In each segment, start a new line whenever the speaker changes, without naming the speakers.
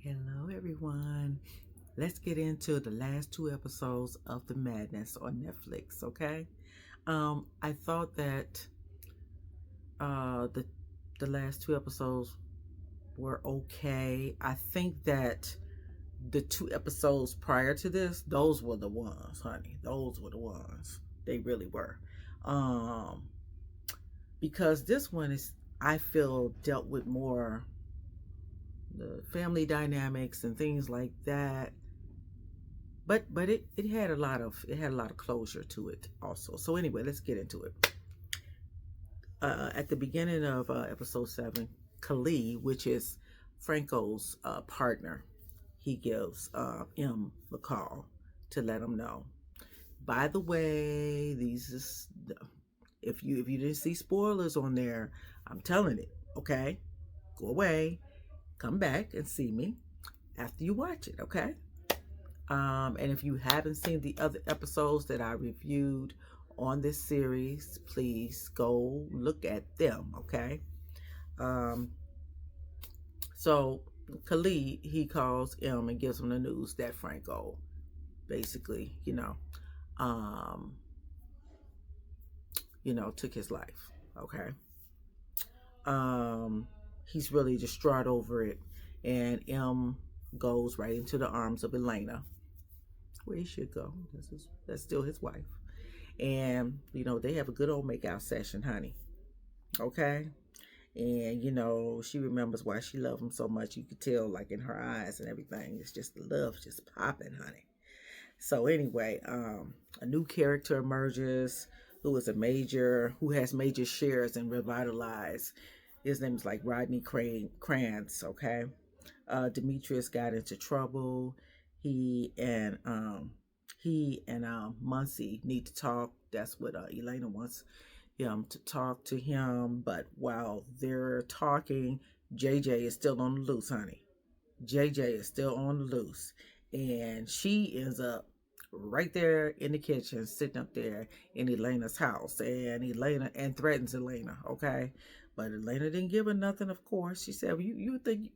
Hello, everyone. Let's get into the last two episodes of The Madness on Netflix, okay? I thought that the last two episodes were okay. I think that the two episodes prior to this, those were the ones, honey. Those were the ones. They really were. Um, because this one is, I feel, dealt with more the family dynamics and things like that, but it had a lot of closure to it also. So anyway, let's get into it. At the beginning of episode 7, Khalid, which is Franco's partner, he gives M the call to let him know. By the way, these is if you didn't see spoilers on there, I'm telling it. Okay, go away, come back and see me after you watch it. Okay. And if you haven't seen the other episodes that I reviewed on this series, please go look at them, okay? Um, so Khalid, he calls M and gives him the news that Franco basically, um, took his life, okay? He's really distraught over it, and M goes right into the arms of Elena, where he should go. That's still his wife. And they have a good old makeout session, honey. Okay. And she remembers why she loved him so much. You could tell, like, in her eyes and everything. It's just the love just popping, honey. So anyway, a new character emerges who has major shares in Revitalize. His name is like Rodney Krantz. Okay. Demetrius got into trouble. He and Muncie need to talk. That's what Elena wants him to talk to him. But while they're talking, JJ is still on the loose, honey. JJ is still on the loose, and she ends up right there in the kitchen, sitting up there in Elena's house, and Elena and threatens Elena. Okay, but Elena didn't give her nothing. Of course, she said, well, "You think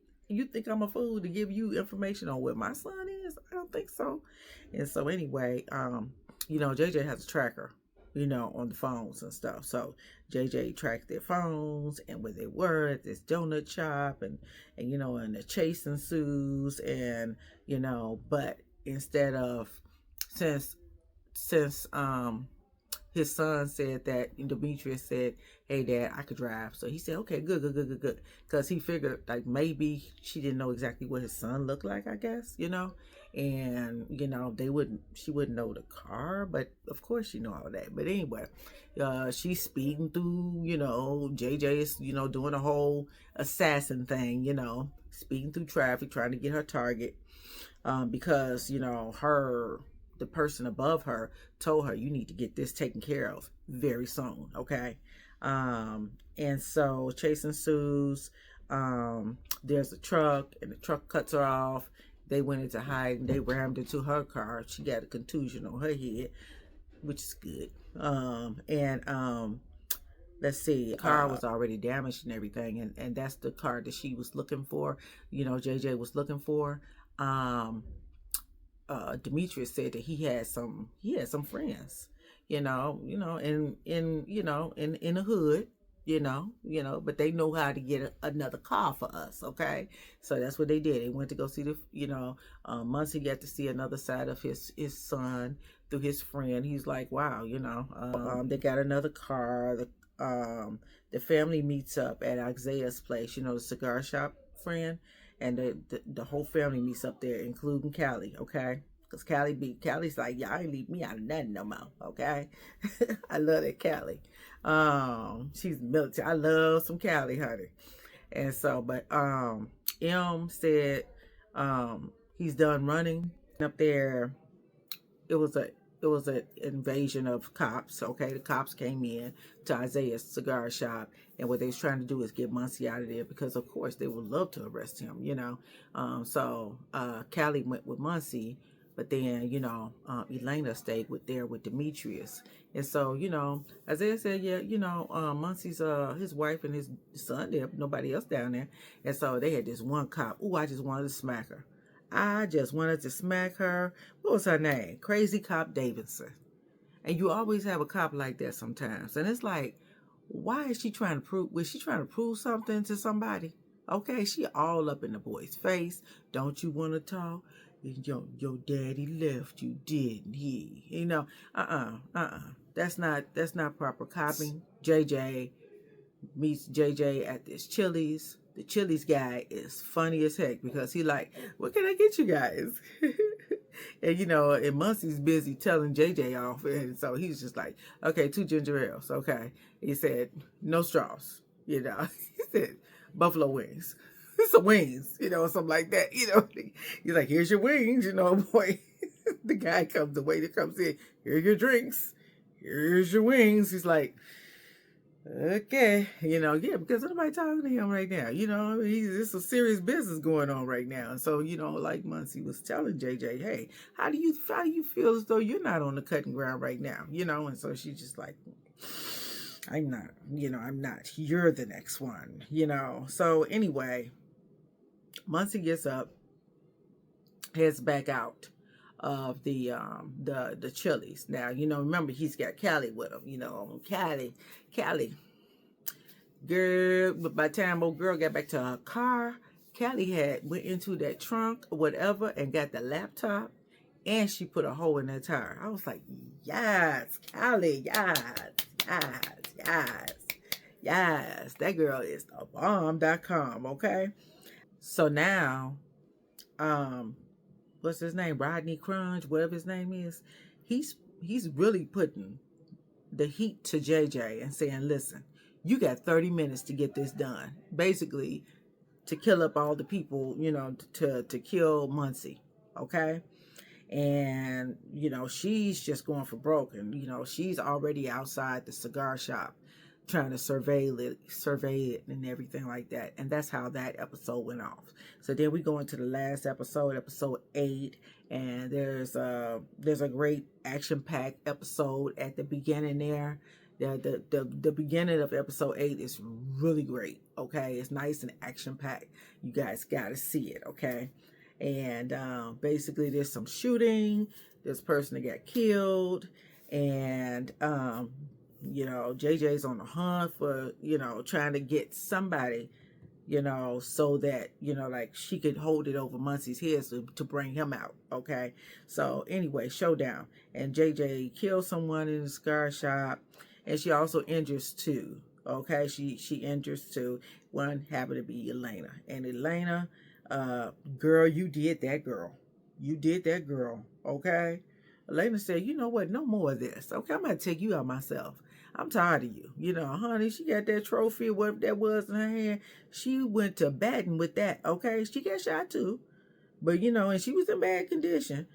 I'm a fool to give you information on what my son is? I don't think so." And so anyway, JJ has a tracker, on the phones and stuff. So JJ tracked their phones and where they were at this donut shop, and the chase ensues, and but instead of since his son said that Demetrius said, "Hey Dad, I could drive." So he said, "Okay, good, good, good, good, good," because he figured like maybe she didn't know exactly what his son looked like. I guess and she wouldn't know the car, but of course she knew all that. But anyway, she's speeding through. JJ is doing a whole assassin thing. Speeding through traffic, trying to get her target, because the person above her told her, you need to get this taken care of very soon. Okay. And so chase ensues. There's a truck, and the truck cuts her off. They went into hide, and they rammed into her car. She got a contusion on her head, which is good. And let's see, the car was already damaged and everything, and that's the car that she was looking for. JJ was looking for. Demetrius said that he had some friends, in the hood, but they know how to get another car for us. Okay, so that's what they did. They went to go see Muncie got to see another side of his son through his friend. He's like, wow, they got another car. The family meets up at Isaiah's place, the cigar shop friend, and the whole family meets up there, including Callie. Okay, because Callie's like, y'all ain't leave me out of nothing no more. Okay, I love that Callie. She's military. I love some Callie, honey. And so, but M said he's done running up there. It was an invasion of cops. Okay, the cops came in to Isaiah's cigar shop, and what they was trying to do is get Muncie out of there, because of course they would love to arrest him. So Callie went with Muncie, But then, Elena stayed there with Demetrius. And so, Isaiah said, yeah, Muncie's his wife and his son there, nobody else down there. And so they had this one cop. Ooh, I just wanted to smack her. I just wanted to smack her. What was her name? Crazy Cop Davidson. And you always have a cop like that sometimes. And it's like, why is she trying to prove? Was she trying to prove something to somebody? Okay, she all up in the boy's face. Don't you want to talk? Your daddy left you, didn't he? That's not proper copying. JJ meets JJ at this Chili's. The Chili's guy is funny as heck because he like, what can I get you guys? And and Muncie's busy telling JJ off, and so he's just like, okay, 2 ginger ales, okay. He said no straws, he said buffalo wings, some wings, something like that, He's like, here's your wings, boy. The waiter comes in, here are your drinks, here's your wings. He's like, okay, yeah, because nobody talking to him right now. It's a serious business going on right now. And so, like Muncie was telling JJ, hey, how do you feel as though you're not on the cutting ground right now? And so she's just like, I'm not, I'm not. You're the next one, So anyway, Muncie gets up, heads back out of the Chili's. Now, remember he's got Callie with him, Callie. Girl, but by the time old girl got back to her car, Callie went into that trunk or whatever and got the laptop, and she put a hole in that tire. I was like, yes, Callie, yes. That girl is the bomb.com, okay? So now, what's his name? Rodney Crunch, whatever his name is. He's really putting the heat to JJ and saying, listen, you got 30 minutes to get this done. Basically, to kill up all the people, to kill Muncie, okay? And, she's just going for broke. And, she's already outside the cigar shop trying to survey it and everything like that. And that's how that episode went off. So then we go into the last episode 8, and there's a great action-packed episode at the beginning there. The beginning of episode 8 is really great, okay? It's nice and action-packed. You guys got to see it, okay? And basically there's some shooting. There's a person that got killed. And, JJ's on the hunt for, trying to get somebody, so that, like she could hold it over Muncie's head to bring him out, okay? So anyway, showdown. And JJ kills someone in the cigar shop. And she also injures 2, okay? She injures 2. One happened to be Elena. And Elena, girl, you did that, girl. You did that, girl, okay? Elena said, you know what? No more of this, okay? I'm going to take you out myself. I'm tired of you. Honey, she got that trophy or whatever that was in her hand. She went to batting with that, okay? She got shot too. But, and she was in bad condition.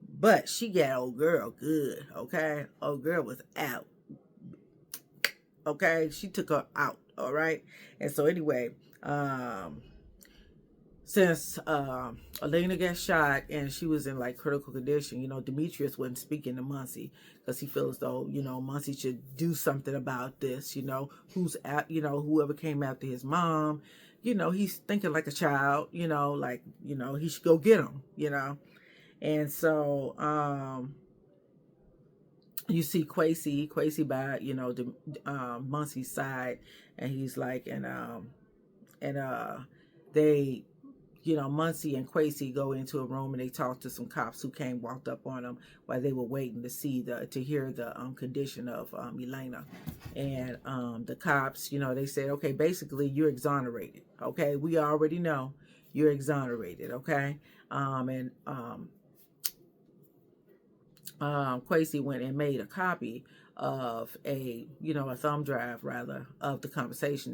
But she got old girl good, okay? Old girl was out. Okay, she took her out, all right? And so anyway, since Elena got shot and she was in like critical condition, Demetrius wasn't speaking to Muncie because he feels as though, Muncie should do something about this, who's at, whoever came after his mom, he's thinking like a child, like, he should go get him, And so, you see Quasi by, the Muncie's side, and he's like, they, Muncie and Quasi go into a room and they talk to some cops who walked up on them while they were waiting to hear the condition of Elena. And the cops, they said, okay, basically you're exonerated. Okay, we already know you're exonerated. Okay, Quasi went and made a copy of a thumb drive rather of the conversation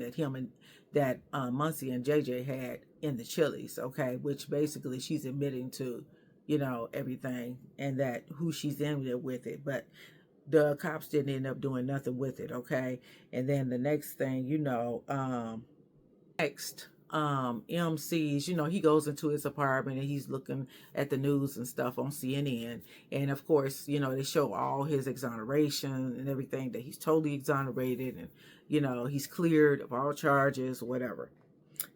that Muncie and JJ had in the Chili's, okay, which basically she's admitting to, everything, and that who she's in there with it, but the cops didn't end up doing nothing with it, okay. And then the next thing, next M sees, he goes into his apartment and he's looking at the news and stuff on CNN. And of course, they show all his exoneration and everything, that he's totally exonerated, and, he's cleared of all charges, whatever.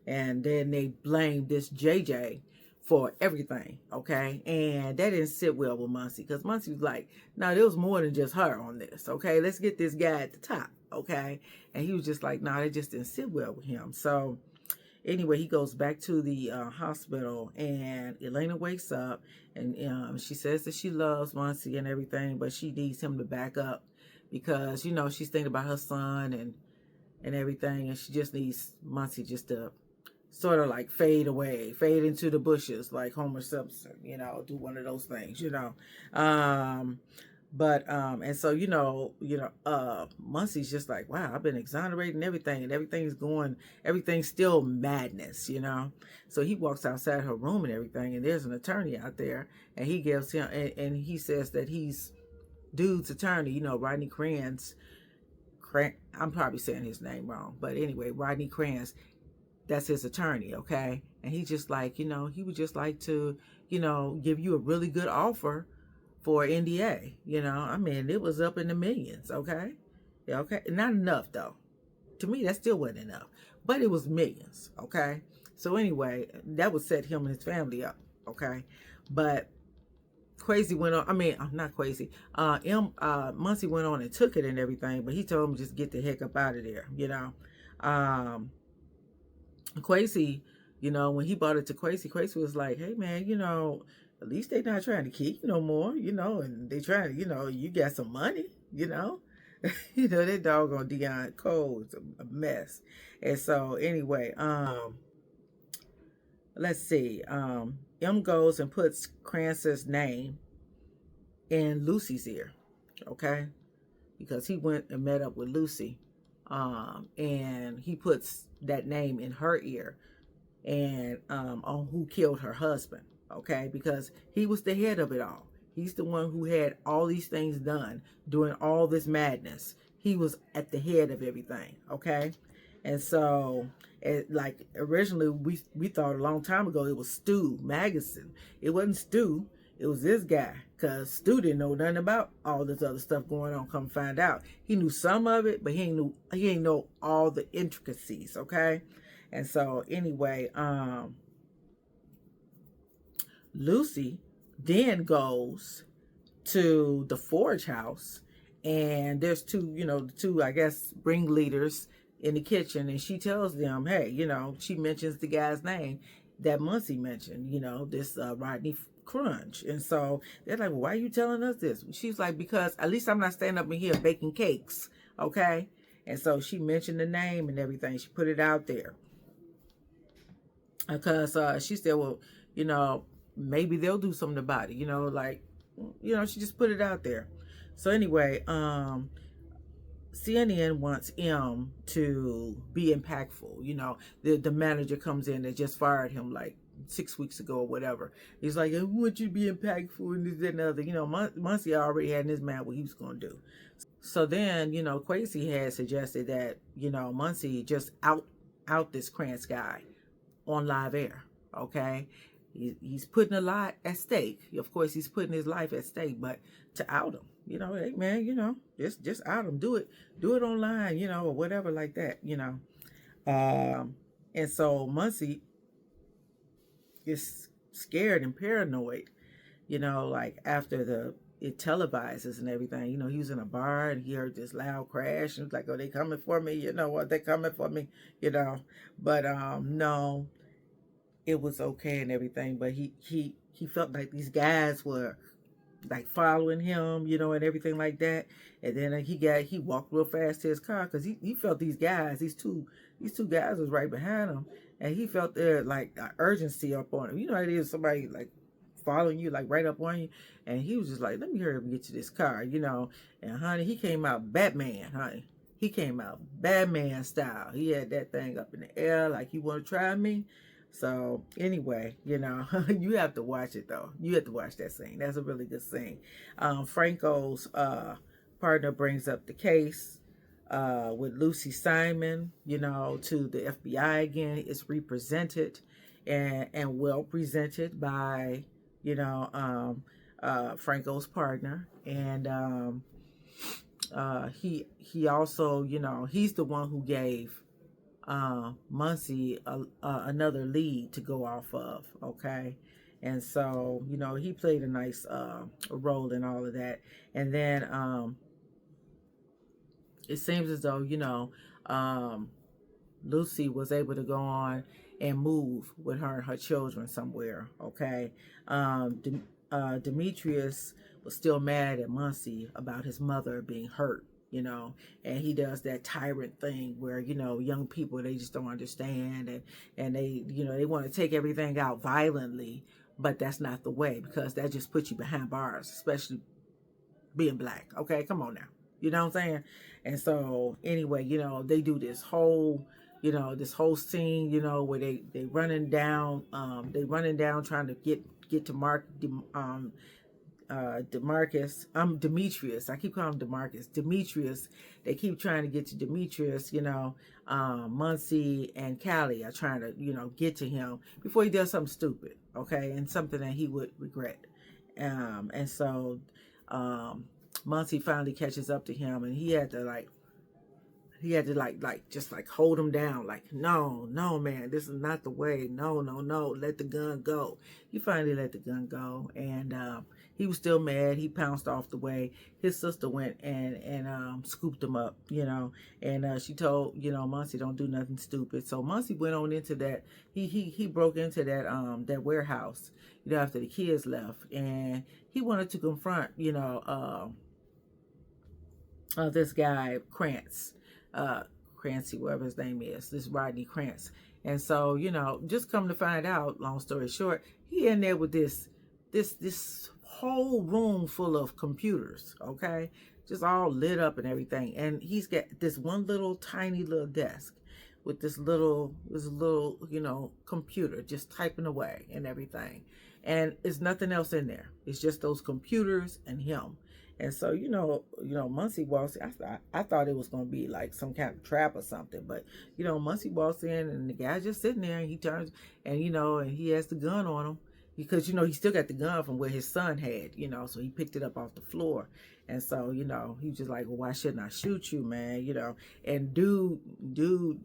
And then they blame this JJ for everything, okay? And that didn't sit well with Muncie, because Muncie was like, no, there was more than just her on this, okay? Let's get this guy at the top, okay? And he was just like, no, it just didn't sit well with him. So anyway, he goes back to the hospital, and Elena wakes up, and she says that she loves Muncie and everything, but she needs him to back up because, she's thinking about her son and everything, and she just needs Muncie just to sort of like fade away, fade into the bushes like Homer Simpson, do one of those things, and so, Muncie's just like, wow, I've been exonerating everything, and everything's still madness, So he walks outside her room and everything, and there's an attorney out there, and he gives him, and he says that he's dude's attorney, Rodney Kranz. I'm probably saying his name wrong, but anyway, Rodney Kranz, that's his attorney, okay? And he's just like, he would just like to, give you a really good offer for NDA, I mean, it was up in the millions, okay? Yeah, okay, not enough though. To me, that still wasn't enough, but it was millions, okay? So anyway, that would set him and his family up, okay? But Crazy went on, not Crazy, Muncie went on and took it and everything, but he told him just get the heck up out of there, Crazy, when he brought it to Crazy was like, hey man, at least they not trying to keep you no more, and they trying to, you got some money, that doggone Dion Cole is a mess. And so anyway, let's see, M goes and puts Kranz's name in Lucy's ear, okay? Because he went and met up with Lucy, and he puts that name in her ear, and on who killed her husband, okay? Because he was the head of it all. He's the one who had all these things done, doing all this madness. He was at the head of everything, okay? And so, like originally, we thought a long time ago it was Stu Magazine. It wasn't Stu. It was this guy, because Stu didn't know nothing about all this other stuff going on. Come find out, he knew some of it, but he ain't know all the intricacies. Okay, and so anyway, Lucy then goes to the Forge house, and there's two, I guess, ringleaders in the kitchen, and she tells them, hey, she mentions the guy's name that Muncie mentioned, this Rodney Crunch. And so they're like, well, why are you telling us this? She's like, because at least I'm not standing up in here baking cakes, okay? And so she mentioned the name and everything. She put it out there because she said, well, maybe they'll do something about it, she just put it out there. So anyway, CNN wants M to be impactful. The manager comes in that just fired him like 6 weeks ago or whatever. He's like, I want you to be impactful and this, that, and other. Muncie already had in his mind what he was going to do. So then, Quasi had suggested that, Muncie just out this Krantz guy on live air, okay? He's putting a lot at stake. Of course, he's putting his life at stake, but to out him, hey man, just out him. Do it online, or whatever like that, And so Muncie is scared and paranoid, like after it televises and everything. He was in a bar and he heard this loud crash and was like, oh, they coming for me, what, they coming for me, But no, it was okay and everything, but he felt like these guys were like following him, and everything like that. And then he walked real fast to his car because he felt these two guys was right behind him, and he felt their like urgency up on him. It is somebody like following you, like right up on you, and he was just like, let me hurry up and get to this car, And honey, he came out Batman, honey. He came out Batman style. He had that thing up in the air like, you want to try me? So anyway, you have to watch it though. You have to watch that scene. That's a really good scene. Franco's partner brings up the case with Lucy Simon, you know, to the FBI again. It's represented and well presented by, you know, Franco's partner. And he also, you know, he's the one who gave Muncie another lead to go off of. Okay. And so, you know, he played a nice role in all of that. And then it seems as though, you know, Lucy was able to go on and move with her and her children somewhere. Okay. Demetrius was still mad at Muncie about his mother being hurt, you know, and he does that tyrant thing where, you know, young people, they just don't understand, and they, you know, they want to take everything out violently, but that's not the way, because that just puts you behind bars, especially being black. Okay, come on now. You know what I'm saying? And so anyway, you know, they do this whole, you know, this whole scene, you know, where they running down trying to get to Demetrius. I keep calling him Demarcus. Demetrius. They keep trying to get to Demetrius, you know. Muncie and Callie are trying to, you know, get to him before he does something stupid, okay, and something that he would regret. And so Muncie finally catches up to him, and he had to just like hold him down, like, no, man, this is not the way. No, let the gun go. He finally let the gun go, and he was still mad. He pounced off the way. His sister went and scooped him up, you know, and she told, you know, Muncie, don't do nothing stupid. So Muncie went on into that. He broke into that warehouse, you know, after the kids left, and he wanted to confront, you know, this guy Krantz, Crancy, whatever his name is, this Rodney Krantz. And so, you know, just come to find out, long story short, he in there with this whole room full of computers, okay, just all lit up and everything. And he's got this one little tiny little desk with this little, you know, computer just typing away and everything. And it's nothing else in there. It's just those computers and him. And so, you know, Muncie walks in. I thought it was going to be like some kind of trap or something. But, you know, Muncie walks in, and the guy's just sitting there, and he turns, and, you know, and he has the gun on him. Because, you know, he still got the gun from where his son had, you know, so he picked it up off the floor. And so, you know, he was just like, well, why shouldn't I shoot you, man? You know, and dude,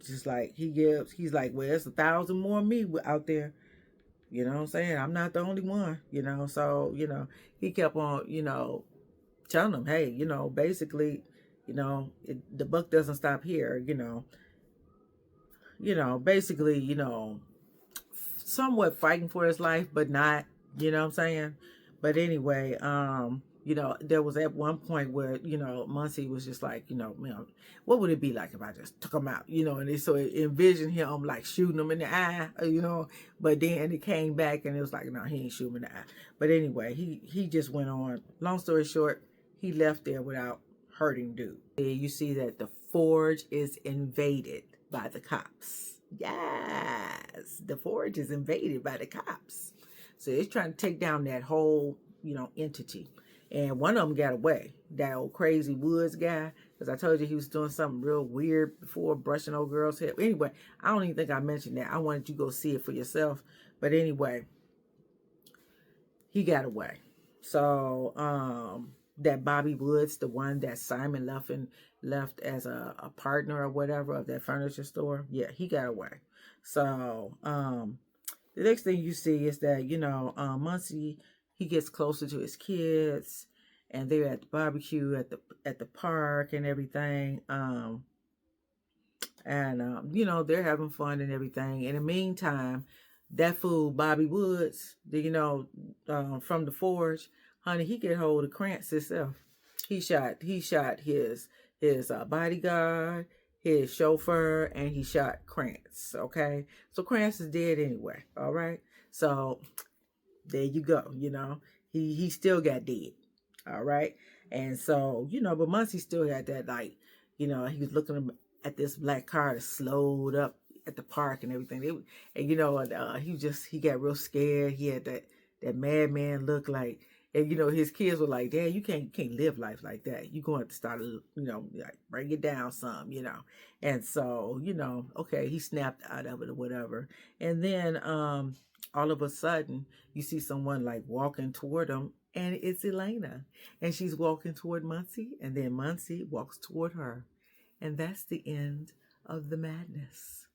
just like, he's like, well, there's 1,000 more of me out there. You know what I'm saying? I'm not the only one, you know. So, you know, he kept on, you know, telling them, hey, you know, basically, you know, the buck doesn't stop here, you know, basically, you know, somewhat fighting for his life, but not, you know what I'm saying? But anyway, you know, there was at one point where, you know, Muncie was just like, you know, what would it be like if I just took him out, you know, and so it envisioned him like shooting him in the eye, you know, but then it came back and it was like, no, he ain't shooting in the eye. But anyway, he just went on. Long story short, he left there without hurting dude. You see that the forge is invaded by the cops. Yes, the forge is invaded by the cops. So it's trying to take down that whole, you know, entity. And one of them got away, that old crazy Woods guy, because I told you he was doing something real weird before, brushing old girls' hair. Anyway, I don't even think I mentioned that. I wanted you to go see it for yourself. But anyway, he got away. So that Bobby Woods, the one that Simon left as a partner or whatever of that furniture store, yeah, he got away. So the next thing you see is that, you know, Muncie, he gets closer to his kids, and they're at the barbecue at the park and everything. You know, they're having fun and everything. In the meantime, that fool Bobby Woods, you know, from the forge, honey, he get hold of Krantz himself. He shot his bodyguard, his chauffeur, and he shot Krantz. Okay, so Krantz is dead anyway. All right, so there you go. You know, he still got dead. All right, and so, you know, but Muncie still had that, like, you know, he was looking at this black car that slowed up at the park and everything. And you know, he got real scared. He had that madman look, like And his kids were like, Dad, you can't live life like that. You're going to start like bring it down some. And so, okay, he snapped out of it or whatever. And then all of a sudden you see someone like walking toward him, and it's Elena. And she's walking toward Muncie, and then Muncie walks toward her. And that's the end of The Madness.